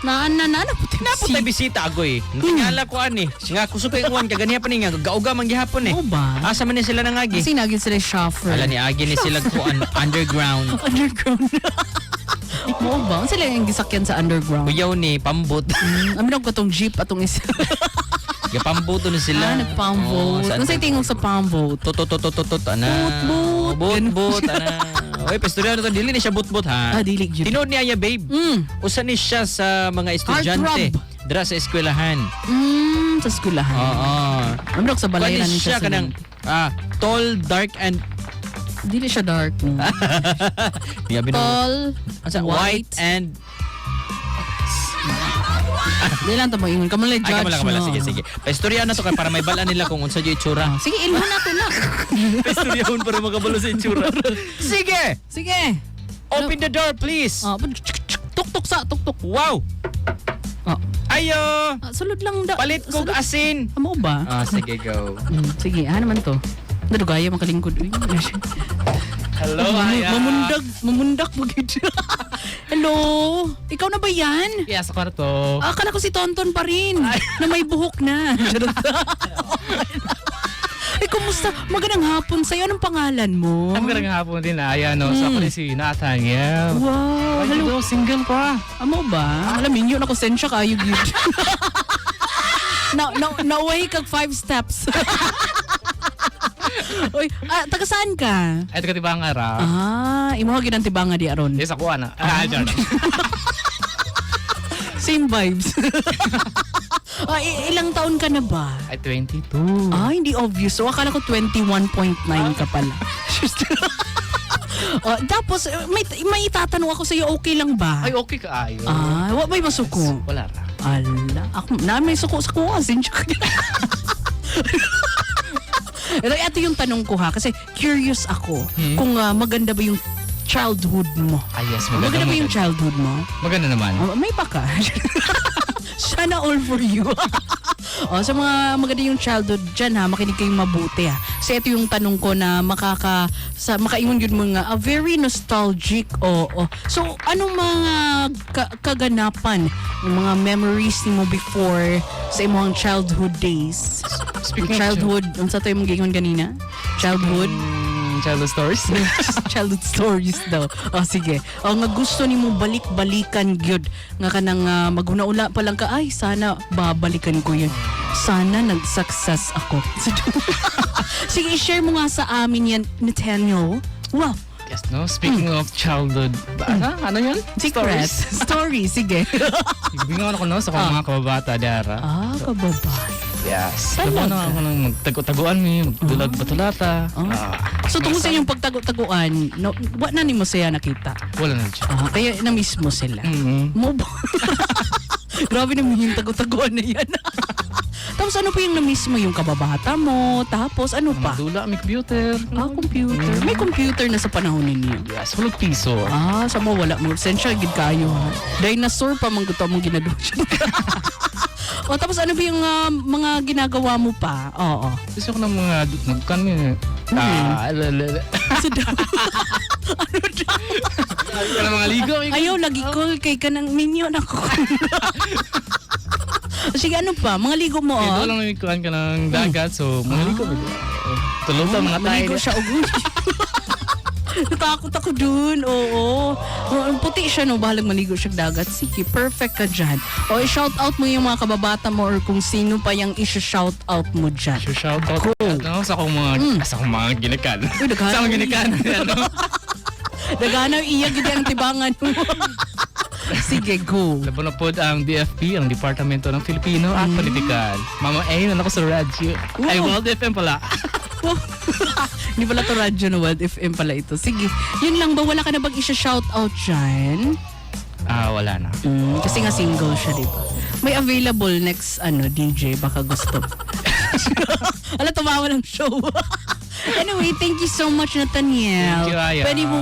Naputay bisita ako eh. Tingala ko ani. Nga kusupay uwan kaganiya pa ni nga gauga man gihapon eh. Oo ba? Asa man ni sila nangagi? Kasi naging sila chauffeur. Ala ni agi ni sila kuan underground. Underground. Oo ba? Sila yung gisakyan sa underground. Kuyaw ni pambot. Aminog ko tong jeep atong isa. Gapamboto na sila. Nagpamboat. Ano sa'y tingog sa pamboat? Tot ana. Boot. Boot ana. Oy, pastorya na to dili ni siya boot ha. Dili gyud. Tinood niya babe. Usa ni siya sa mga estudyante dira sa eskwelahan. Sa eskwelahan. Oo. Aminog sa balayan ni siya kanang tall, dark and dili siya dark. Tall, white and di lang tamo ingon. Kamalay judge. Kamala. Sige. Paistorya na to kay para may balaan nila kung unsa yung itsura. Sige, ilhan na to na. Paistoryahon para makabalo sa itsura. Sige. Open the door, please. Tuk-tuk sa, tuk-tuk. Wow. Ayo. Sulod lang da. Palit kog asin. Amo ba? Sige, go. Sige, naman to. Nadugaya makalingkod. Hello, Mamundak mo gid. Hello. Ikaw na ba yan? Yes, sa kwarto. Akala ko si Tonton pa rin. Na may buhok na. Ay, kumusta? Magandang hapon sa'yo. Anong pangalan mo? Magandang hapon din ayan no. Sa ako rin si Nathaniel. Wow. Hello, single pa. Amo ba? Alam minyo na konsensya kayo gid. Naway kag 5 steps. Oy, taga saan ka? Ay, taga Tibanga ra. Imo gid ang Tibanga di aron. Yes, ako ana. Same vibes. Ilang taon ka na ba? Ay, 22. Hindi obvious. So, akala ko 21.9 ka pala. Tapos, may itatanong ako sa'yo, okay lang ba? Ay, okay ka ayo. May masuko? Wala ra. Ala, may suko sa kuha. Ito yung tanong ko ha, kasi curious ako kung maganda ba yung childhood mo. Yes, Maganda ba yung childhood mo? Maganda naman. May paka. Sana all for you. Sa mga maganda yung childhood dyan ha, makinig kayong mabuti ha. Kasi ito yung tanong ko na makaingon yun mga very nostalgic. So, anong mga kaganapan, yung mga memories mo before sa imong childhood days? Speaking childhood, unsa tayo mong gingon kanina? Childhood stories? Childhood stories daw. Sige. Nga gusto nimo balik-balikan gyud nga kanang maghuna-ula pa lang ka, ay sana babalikan ko yun. Sana nag-success ako. Sige, i-share mo nga sa amin yan, Nathaniel. Wow. Yes, no? Speaking of childhood, ano yun? Story, sige. Ibingon ako no sa mga kababata dara. Kababata. Yes. Talaga? Talaga ako nang magtago-taguan mi, magdulag batulata. So tungkol sa yung pagtago-taguan, what na nimo saya nakita? Wala na siya. Kaya na-miss mo sila. Mo ba? Grabe naman yung tago-taguan na yan. Tapos ano pa yung na-miss mo? Yung kababata mo? Tapos ano pa? Magdula, may computer. Computer. May computer na sa panahon ninyo. Yes, hulog piso. Sa mo wala mo. Sensya, gid kayo ha. Dinosaur pa man gusto mong ginadusyon. Tapos ano ba yung mga ginagawa mo pa? Gusto ko ng mga nagkan mi. Ano daw? Ano mga ligo? Ayaw, lagi call kay ka ng minion ako. Sige, ano pa? Mga ligo mo, Ito lang namikuhan ka ng dagat, so mga ligo. Tulog sa mga tayo. Maligo siya, natakot ako dun, puti siya, no? Bahalang maligo siya dagat. Sige, perfect ka dyan. I-shout out mo yung mga kababata mo or kung sino pa yung i-shout out mo dyan. Shout out sa akong mga ginikan. Sa mga ginikan. Daganaw iya gid ang tibangan mo. Sige, go. Labo na po ang DFP, ang Departamento ng Filipino at Politikan. Mama A, na ako sa radyo. Ay, World FM pala. Hindi pala to radyo na World FM pala ito. Sige, yun lang ba? Wala ka na bang isa-shout out dyan? Wala na. Kasi nga single siya, di ba? May available next DJ, baka gusto. Tumawa ng show. Anyway, thank you so much, Nathaniel. Thank you, Aya. Pwede mo